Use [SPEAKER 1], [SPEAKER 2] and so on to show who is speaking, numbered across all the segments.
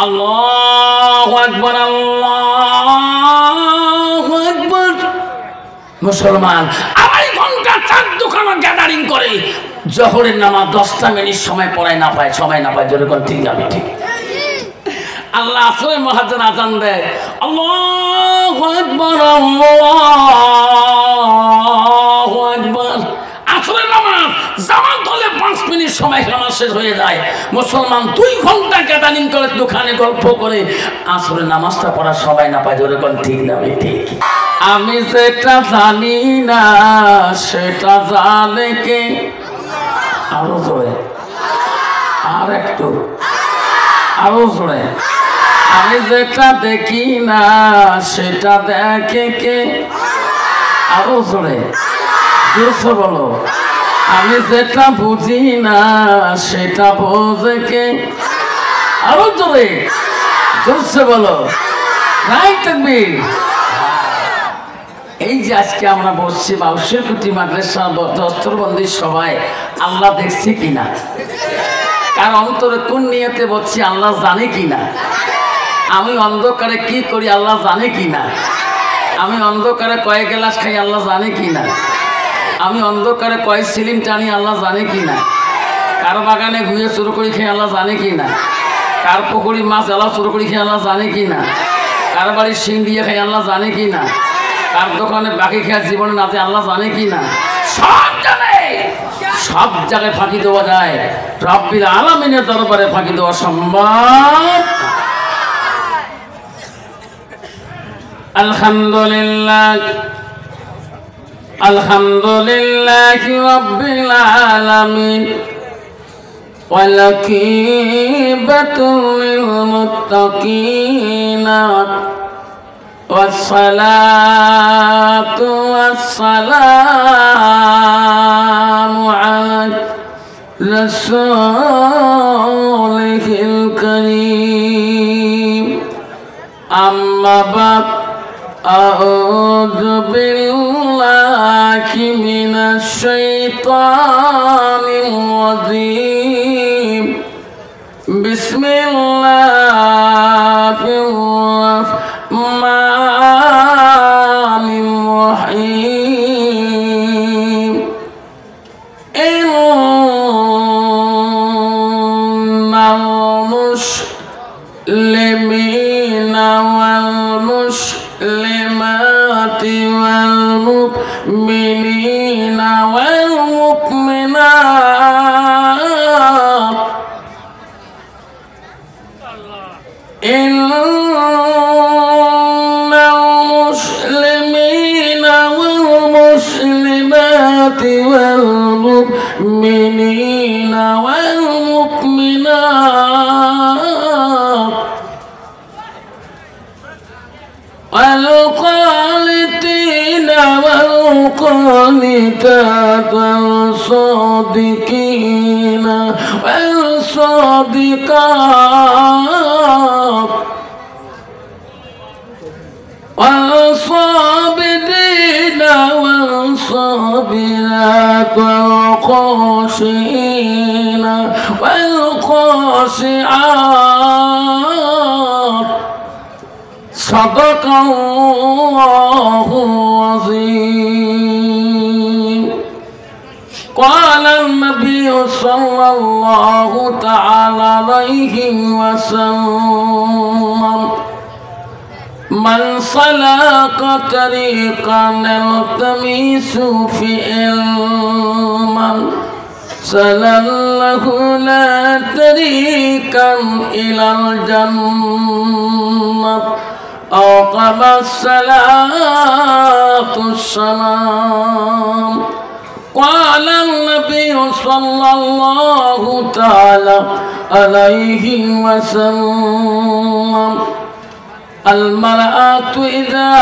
[SPEAKER 1] আল্লাহু আকবার, আল্লাহু আকবার। মুসলমান আড়াই ঘন্টা চার দোকানে গ্যাদারিং করে জোহরের নামাজ 10টা মিনিট সময় পড়ায় না পায়, সময় না পায়, যেরকম ঠিক যাবে ঠিক। আল্লাহ আসলে মুয়াজ্জিন আযান দেয়, আল্লাহু আকবার, আল্লাহু আকবার। আসরের নামাজ জামাত হলে 5 মিনিট সময় নামাজ শেষ হয়ে যায়। মুসলমান 2 ঘন্টা গ্যাদারিং করে দোকানে গল্প করে আসরের নামাজটা পড়া সবাই না পায়, যেরকম ঠিক যাবে ঠিক। আমি যেটা জানি না সেটা জানে কে? আরো জোরে, আর একটু আরো জোরে। আমি যেটা দেখি না সেটা দেখে কে? আরো জোরে, জোরসে বলো। আমি যেটা বুঝি না সেটা বোঝে কে? আরো জোরে, জোরসে বলো। রাইট তাকবীর। এই যে আজকে আমরা বসছি বাউশের কুটি মাদ্রাসা দস্তরবন্দি সবাই, আল্লাহ দেখছি কিনা? কার অন্তরে কোন নিয়তে বসছি আল্লাহ জানে কিনা? আমি অন্ধকারে কি করি আল্লাহ জানে কিনা? আমি অন্ধকারে কয় গ্লাস খাই আল্লাহ জানে কিনা? আমি অন্ধকারে কয় সিলিম টানি আল্লাহ জানে কিনা? কার বাগানে ঘুরে চুরি করে খেয়ে আল্লাহ জানে কিনা? কার পুকুরি মাছ আল্লাহ চুরি করে খেয়ে আল্লাহ জানে কিনা? কার বাড়ির শিং দিয়ে খাই আল্লাহ জানে কিনা? কার দোকানে বাকি খেয়ে জীবনে নাচে আল্লাহ জানে কিনা? সব জানে। সব জায়গায় ফাঁকি দেওয়া যায়, রব্বিল আলামিনের দরবারে ফাঁকি দেওয়া সম্ভব? আলহামদুলিল্লাহ, আলহামদুলিল্লাহ রাব্বিল আলামিন। ওয়াল আকিবাতুল লিল মুত্তাকিন। والصلاة والسلام على رسوله الكريم. أما بعد، أعوذ بالله من الشيطان الرجيم. بسم الله الرحمن الرحيم. إن المسلمين والمسلمات والمؤمنين والمؤمنات المسلمين والمسلمات والمؤمنين والمؤمنات والقانتين والقانتات والصادقين والصادقات والصابرين والصابرات والخاشعين والخاشعات. صدق الله العظيم. قال النبي صلى الله تعالى عليه وسلم: من سلك طريقا يلتمس فيه علما سهل له لا طريقا إلى الجنة. أو كما الصلاة والسلام. قال النبي صلى الله تعالى عليه وسلم: المرأة إذا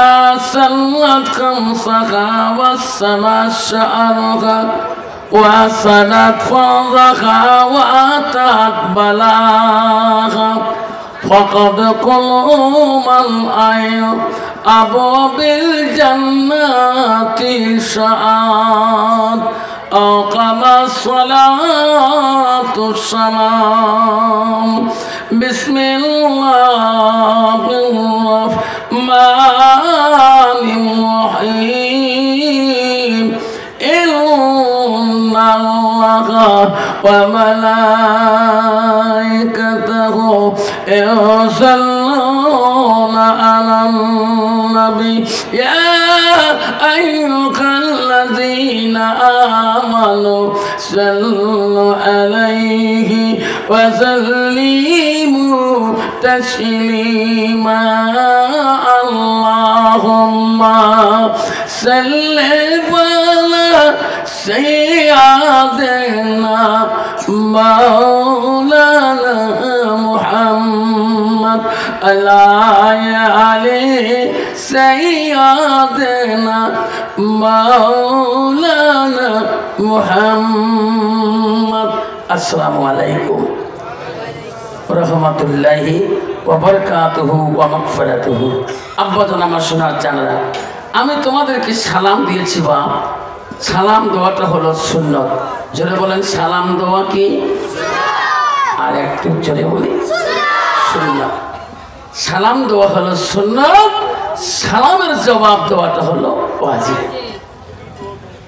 [SPEAKER 1] سلت خمسها وسمت شعرها وسنت فرجها وأتت بلاغها فقد كل من أبواب الجنة شاءت. أو كما الصلاة والسلام. বিসমিল্লাহির রহমানির রহিম ইন্নাল্লাহা ওয়া মালাইকাতাহু ইউসাল্লুনা আলান নবী ইয়া আইয়ুহাল্লাযীনা আমানু সাল্লু আলাইহি ওয়া সাল্লিমু তাসলিমা আল্লাহুম্মা সাল্লি আলা সাইয়্যিদিনা মাওলানা মুহাম্মদ আলি সাইয়্যিদিনা মাওলানা মুহাম্মদ। আসসালামু আলাইকুম রহমতুল্লাহি ওয়া বারাকাতুহু ওয়া মাগফিরাতুহু। আব্বাজান আমার সোনার জানেরা, আমি তোমাদেরকে সালাম দিয়েছি বা সালাম দেওয়াটা হলো সুন্নত। জোরে বলেন সালাম দেওয়া কি? আর একটু জোরে বলি সুন্নত। সালাম দেওয়া হলো সুন্নত, সালামের জবাব দেওয়াটা হলো ওয়াজিব।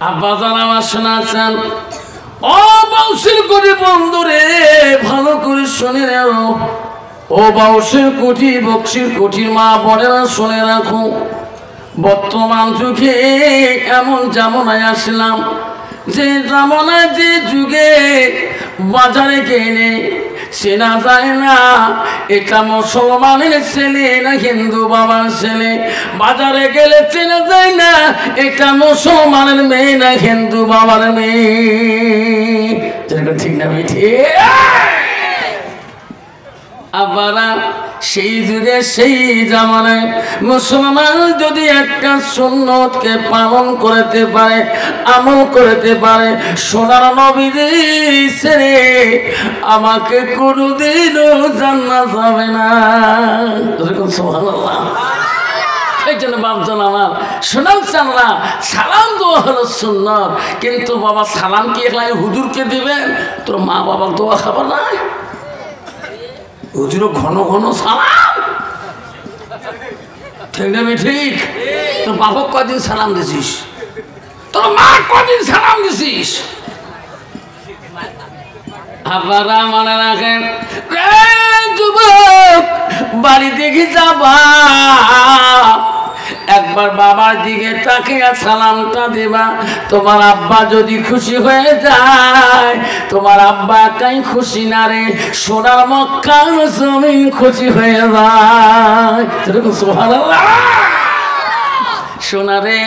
[SPEAKER 1] আব্বাজান আমার সোনার চান, ও বাউসের কোটি বন্ধুরে ভালো করে শুনে নাও। ও বাউসের কোটি বক্সির কোটির মা বোনেরা শুনে রাখো, বর্তমান যুগে এমন জামানায় আসলাম যে জামানায় যে যুগে বাজারে গেলে চেনা যায় না এটা মুসলমানের ছেলে না হিন্দু বাবার ছেলে। বাজারে গেলে চেনা যায় না এটা মুসলমানের মেয়ে না হিন্দু বাবার মেয়ে। ঠিক না বেঠি? আবারা সেই যুগে সেই জামানায় মুসলমান যদি একটা সুন্নতকে পালন করতে পারে, আমল করতে পারে, সোনার নবীজি ছেড়ে আমাকে কোনোদিনও জান্নাত হবে না। সুবহানাল্লাহ। এই জন্য বাপজন আমার সোনার চানরা সালাম দোয়া হলো সুন্নত, কিন্তু বাবা সালাম কি একলাই হুজুরকে দিবেন? তোর মা বাবার দোয়া খাবার না? হুজুরও ঘন ঘন সালাম, ঠিক না? ঠিক। তোর বাবা কদিন সালাম দিছিস? তোর মা কদিন সালাম দিছিস? আপনারা মনে রাখেন, যুবক বাড়ি দেখে যাবা একবার বাবার দিকে তাকিয়ে সালামটা দিবা। তোমার আব্বা যদি খুশি হয়ে যায়, তোমার আব্বা একাই খুশি না রে, সোনার মক্কার জমিন খুশি হয়ে যায়। সুবহানাল্লাহ। সোনারে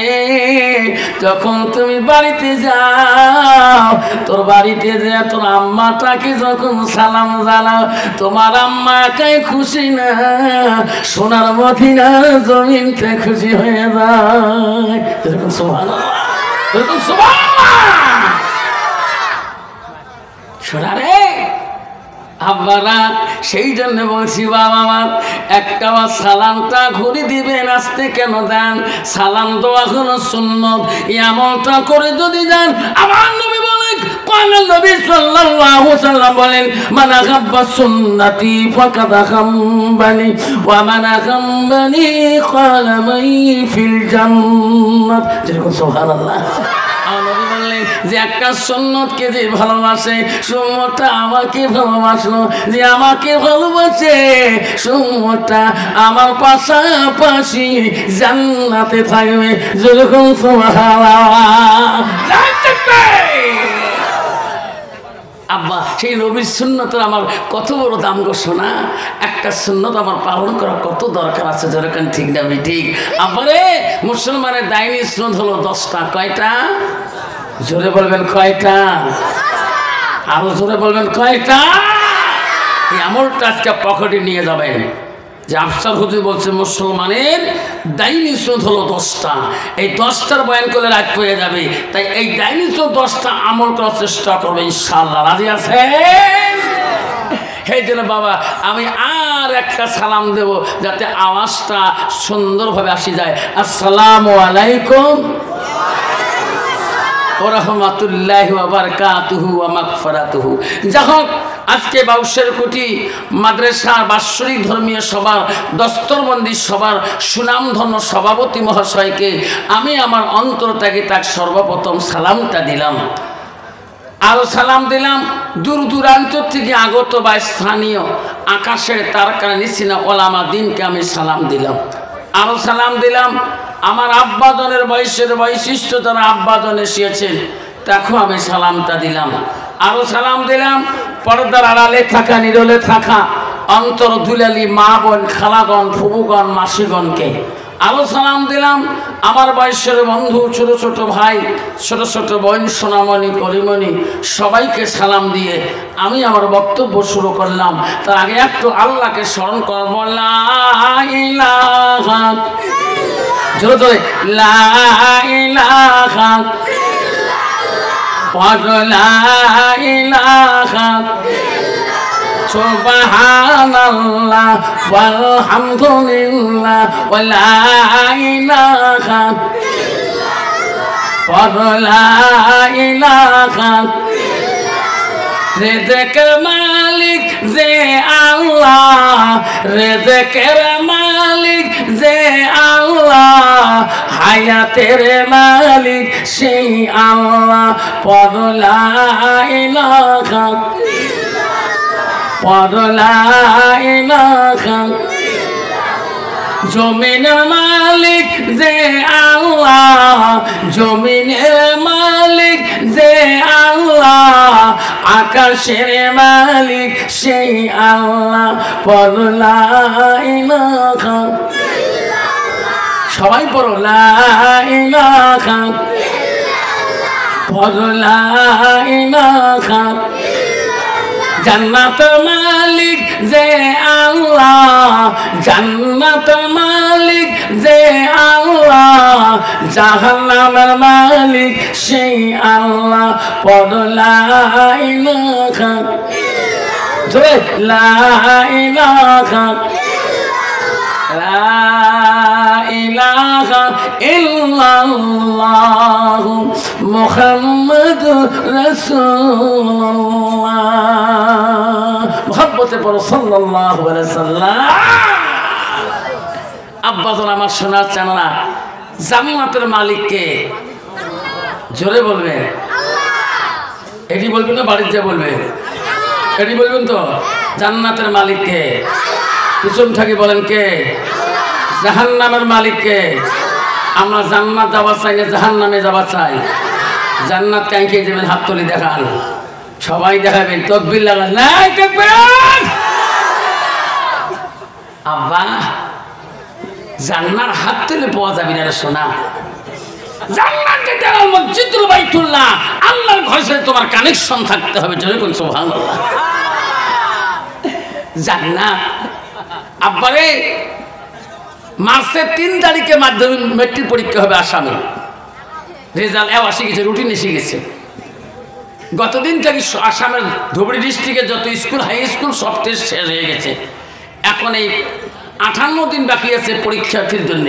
[SPEAKER 1] যখন তুমি বাড়িতে যাও, তোর বাড়িতে যে তোর আম্মাটাকে যখন সালাম জানাও, তোমার আম্মা একাই খুশি না, সোনার মদিনা জমিনটা খুশি হয়ে যায়। সুবহানাল্লাহ। সোনারে আব্বারা সেই জন্য বলছি বাবা আমার একটা সালামটা ঘুরে দিবেন, আসতে কেন দেন? সালাম দেওয়া হলো সুন্নত, এমনটা করে যদি দেন আমার নবী বলেন, কোন নবী সাল্লাল্লাহু আলাইহি ওয়াসাল্লাম বলেন, মান আহাব্বা সুন্নতি ফাকাদ আহাব্বানি ওয়া মান আহাব্বানি ক্বালা মাই ফিল জান্নাত। সুবহানাল্লাহ। নবী বললেন যে একটা সুন্নতকে যে ভালোবাসে, সুন্নতটা আমাকে ভালোবাসলো, যে আমাকে ভালোবাসে সুন্নতটা আমার পাশাপাশি জান্নাতে থাকবে। যেরকম আব্বা সেই নবীর সুন্নতের আমার কত বড় দাম গো সোনা। একটা সুন্নত আমার পালন করা কত দরকার আছে, যেরকম ঠিক না ঠিক? আব্বারে মুসলমানের দাইনি সুন্নত হলো 10টা। কয়টা? জোরে বলবেন কয়টা? আরো জোরে বলবেন কয়টা? এই আমলটা আজকে পকেটে নিয়ে যাবেন। যে আফসার হুজুর বলছে মুসলমানের দাইনি সুন্নত হলো 10টা। এই 10টার বয়ান করলে রাত পেয়ে যাবে, তাই এই দাইনি সুন্নত 10টা আমল করার চেষ্টা করবে ইনশাআল্লাহ। রাজি আছেন? সেই জন্য বাবা আমি আর একটা সালাম দেব যাতে আওয়াজটা সুন্দরভাবে আসি যায়। আসসালামু আলাইকুম ওয়া রাহমাতুল্লাহি ওয়া বারাকাতুহু ওয়া মাগফিরাতুহু। যাই হোক আজকে বাউশের কুটি মাদ্রাসা বাৎসরিক ধর্মীয় সভার দস্তরবন্দি সভার সুনামধন্য সভাপতি মহাশয়কে আমি আমার অন্তর থেকে তার সর্বপ্রথম সালামটা দিলাম। আরও সালাম দিলাম দূর দূরান্ত থেকে আগত বা স্থানীয় আকাশের তারকা নিসিনা ওলামা দিনকে আমি সালাম দিলাম। আরও সালাম দিলাম আমার আব্বাজনের বয়সের বৈশিষ্ট্য যারা আব্বাজন এসেছেন তাকেও আমি সালামটা দিলাম। আরও সালাম দিলাম পর্দার আড়ালে থাকা নিরলে থাকা অন্তর দুলালি মা বোন খালাগণ ফুবুগণ মাসিগণকে। আরও সালাম দিলাম আমার বয়সের বন্ধু ছোট ছোট ভাই ছোট ছোট বোন সোনামণি করিমণি সবাইকে সালাম দিয়ে আমি আমার বক্তব্য শুরু করলাম। তার আগে একটু আল্লাহকে স্মরণ করব। লা ইলাহা জোরে জোরে লা ইলাহা লা ইলাহা সুবহানাল্লাহ ওয়ালহামদুলিল্লাহ ওয়া লা ইলাহা লা ইলাহা রিজকের মালিক যে আল্লাহ রিজকের মালিক যে আল্লাহ হায়াতের মালিক সেই আল্লাহ লা ইলাহা লা ইলাহা জমিনের মালিক যে আল্লাহ জমিনের মালিক যে আল্লাহ আকাশের মালিক সেই আল্লাহ লা ইলাহা সবাই পড়ো লা ইলাহা লা ইলাহা জান্নাত মালিক যে আল্লাহ জান্নাত মালিক যে আল্লাহ জাহান্নামের মালিক সেই আল্লাহ লা ইলাহা জোরে লা ইলাহা লা ইলাহা ইল্লাল্লাহ মুহাম্মাদুর রাসূলুল্লাহ মুহাব্বতে পড়ো সাল্লাল্লাহু আলাইহি সাল্লাম। আব্বাজন আমার শোনার চানা জান্নাতের মালিককে জোরে বলবেন আল্লাহ। এটি বলবেন না বাড়িতে বলবেন এটি বলবেন তো জান্নাতের মালিককে পিছন থেকে বলেন কে জাহান্নামের মালিককে আমরা জান্নাত যাওয়া চাই না জাহান্নামে যাওয়া চাই জান্নাত কাইকে যাবেন হাত তুলে দেখান সবাই দেখাবেন তাকবীর লাগান নাই তাকবীর আব্বা জান্নাত হাত তুলে পাওয়া যাবে না রে সোনা জান্নাতে যাওয়ার মসজিদুল বাইতুল্লাহ আল্লাহর ঘরের সাথে তোমার কানেকশন থাকতে হবে জোরে কোন সুবহানাল্লাহ জান্নাত আব্বারে মার্চের 3 তারিখে মাধ্যমিক মেট্রিক পরীক্ষা হবে আসামে রেজাল্ট এসে গেছে রুটিন এসে গেছে গতদিন থেকে আসামের ধুবড়ি ডিস্ট্রিক্টে যত স্কুল হাই স্কুল সব টেস্ট শেষ হয়ে গেছে এখন এই 58 দিন বাকি আছে পরীক্ষার্থীর জন্য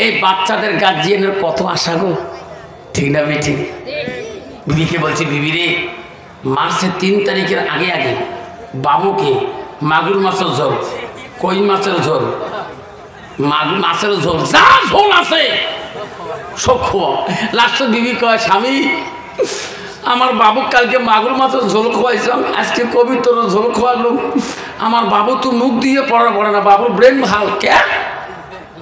[SPEAKER 1] এই বাচ্চাদের গার্জিয়ানের কত আশা গো ঠিক না বেঠি বিবিকে বলছি বিবি রে মার্চের 3 তারিখের আগে আগে বাবুকে মাগুর মাছের ঝোল কই মাছের ঝোল মাগুর মাছের ঝোল যা ঝোল আছে সব খোয়া লাস্টে বিবি কয় স্বামী আমার বাবু কালকে মাগুর মাছের ঝোল খোয়াইছিলাম আজকে কবি তোর ঝোল খোয়ালো আমার বাবু তো মুখ দিয়ে পড়া পড়ে না বাবুর ব্রেন ভাল কে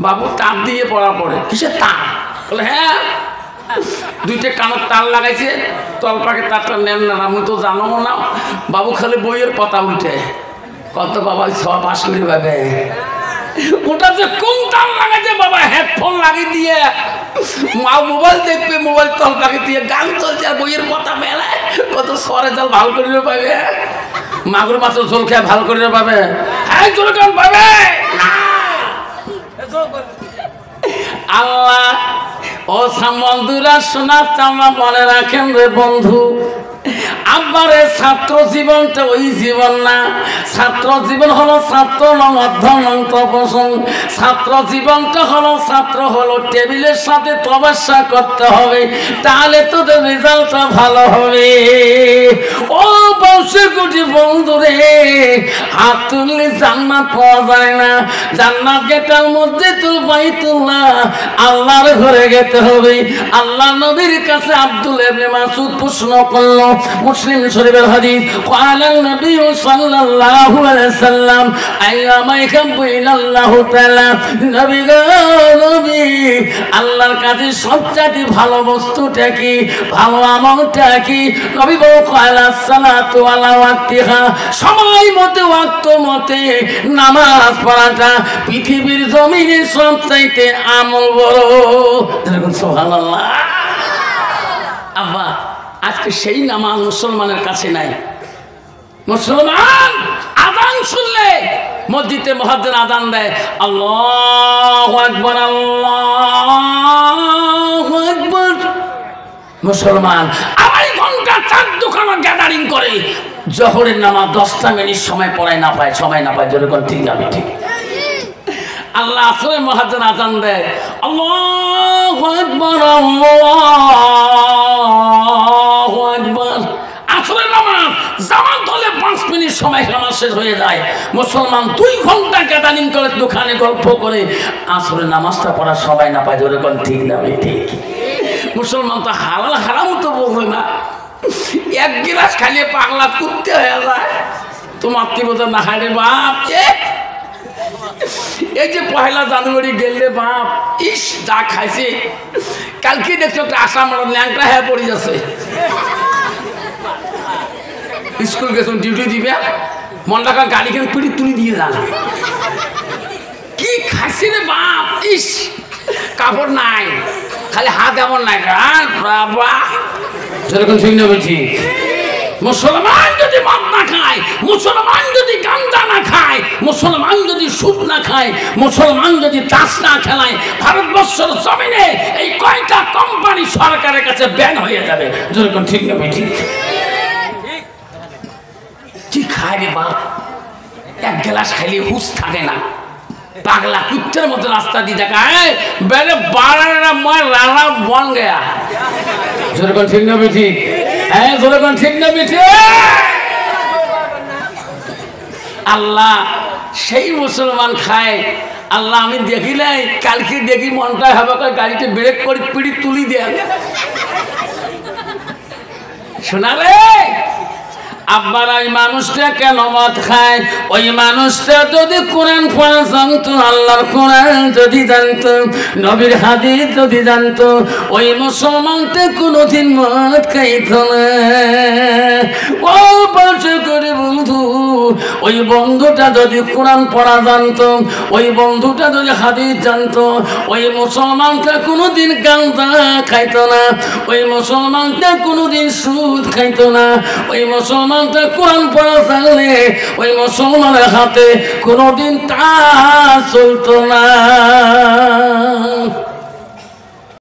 [SPEAKER 1] বাবু তার দিয়ে পড়া পড়ে কিসের তার বলে হ্যাঁ দুইটা কানের তার লাগাইছে তলপাকে তারটা নেন না আমি তো জানো না বাবু খালি বইয়ের পাতা উঠে কত বাবা সব পাশ করে পাবে ওটা যে কোন তার লাগাইছে বাবা হেডফোন লাগিয়ে দিয়ে মা মোবাইল দেখবে মোবাইল তলপাকে দিয়ে গান চলছে আর বইয়ের পাতা মেলে কত সরে জাল ভালো করে পাবে মাগুর মাছের ঝোল খেয়ে ভালো করে পাবে হ্যাঁ জোর গান পাবে আল্লাহ ও বন্ধুরা শোনা চামড়া মনে রাখেন রে বন্ধু আব্বারে ছাত্র জীবনটা ওই জীবন না। ছাত্র জীবন হলো ছাত্র নং অধ্যয়ন নং তপসন। ছাত্র জীবনটা হলো ছাত্র হলো টেবিলের সাথে তপস্যা করতে হবে, তাহলে তোদের রেজাল্টটা ভালো হবে। ও বংশে কোটি বন্ধুরে, হাত তুললে জান্নাত পাওয়া যায় না। জান্নাত গেটার মধ্যে তুল বাইতুল্লাহ, আল্লাহর ঘরে যেতে হবে। আল্লাহ নবীর কাছে আব্দুল ইবনে মাসউদ প্রশ্ন করল, মুসলিম শরীফের হাদিস, ক্বালান নবী সাল্লাল্লাহু আলাইহি সাল্লাম আইয়ামা ইয়াহাব্বু ইলাল্লাহু তাআলা, নবী গো নবী, আল্লাহর কাছে সবচেয়ে ভালো বস্তুটা কি, ভালো আমলটা কি? নবী বলেন ক্বালা সালাতু আলা ওয়াক্তিহা, সময় মতে ওয়াক্ত মতে নামাজ পড়াটা পৃথিবীর জমিনে সবচাইতে আমল বড়। দেখুন সুবহানাল্লাহ। আব্বা আজকে সেই নামাজ মুসলমানের কাছে নাই। মুসলমান আযান শুনলে মসজিদে মুয়াজ্জিন আযান দেয়, আল্লাহু আকবার আল্লাহু আকবার। মুসলমান আড়াই ঘন্টা চার দোকানে গ্যাদারিং করে, জোহরের নামাজ 10টা মিনিট সময় পড়ায় না পায়, সময় না পায়। যেরকম ঠিক না ঠিক। আল্লাহ আসলে মুয়াজ্জিন আযান দেয়, আল্লাহু আকবার আল্লাহু আকবার। আসরের নামাজ জামাত হলে 5 মিনিট সময় নামাজ শেষ হয়ে যায়। মুসলমান 2 ঘন্টা গ্যাদারিং করে দোকানে গল্প করে আসরের নামাজটা পড়া সবাই না পায়। যেরকম ঠিক না ঠিক। মুসলমান তো হালাল হারাম তো বোঝে না, এক গ্লাস খাইলে পাগলা কুত্তে হয়ে যায়। তোমার কি বোঝা না হারে বাপ। এই যে 1 জানুয়ারি গেলে বাপ, ইস যা খাইছে। কালকে দেখছো একটা আসাম ল্যাংটা হয়ে পড়ে যাচ্ছে। স্কুল গেছ ডিউটি দিবে, মন রাখা গাড়ি কেন পিড়ি তুলি দিয়ে যান। কি খাইছে রে বাপ, ইস কাপড় নাই, খালি হাত এমন নাই। বাবা যেরকম ঠিক না বলছি। মুসলমান যদি মদ না খায়, মুসলমান যদি গাঁজা না খায়, মুসলমান যদি সুদ না খায়, মুসলমান যদি তাস না খেলায়, ভারতবর্ষের জমিনে এই কয়টা কোম্পানি সরকারের কাছে ব্যান হয়ে যাবে। যেরকম ঠিক না বলছি। কি খায় রে বাপ, এক গ্লাস খাইলে হুঁশ থাকে না, পাগলা কুত্তের মতো রাস্তা দিয়ে দেখায় বেড়ে 12 মাস রানা বন গয়া। যেরকম ঠিক না বেঠি। হ্যাঁ যেরকম ঠিক না বেঠি। আল্লাহ সেই মুসলমান খায়। আল্লাহ আমি দেখি নাই, কালকে দেখি মনটা হবে গাড়িতে ব্রেক করে পিড়ি তুলি দেন। শোনা রে আব্বার, ওই মানুষটা কেন মদ খায়? ওই মানুষটা যদি কোরআন পড়া জানতো, আল্লাহর কোরআন যদি জানতো, নবীর হাদিস যদি জানতো, ওই মুসলমানটা কোনোদিন মদ খাইত না। ও পাশে করে বন্ধু, ওই বন্ধুটা যদি কোরআন পড়া জানতো, ওই বন্ধুটা যদি হাদিস জানতো, ওই মুসলমানটা কোনোদিন গাঁজা খাইতো না, ওই মুসলমানটা কোনোদিন সুদ খাইতো না, ওই মুসলমান কোরআন পড়া জানলে ওই মুসলমানের হাতে কোনোদিন তা চলতো না।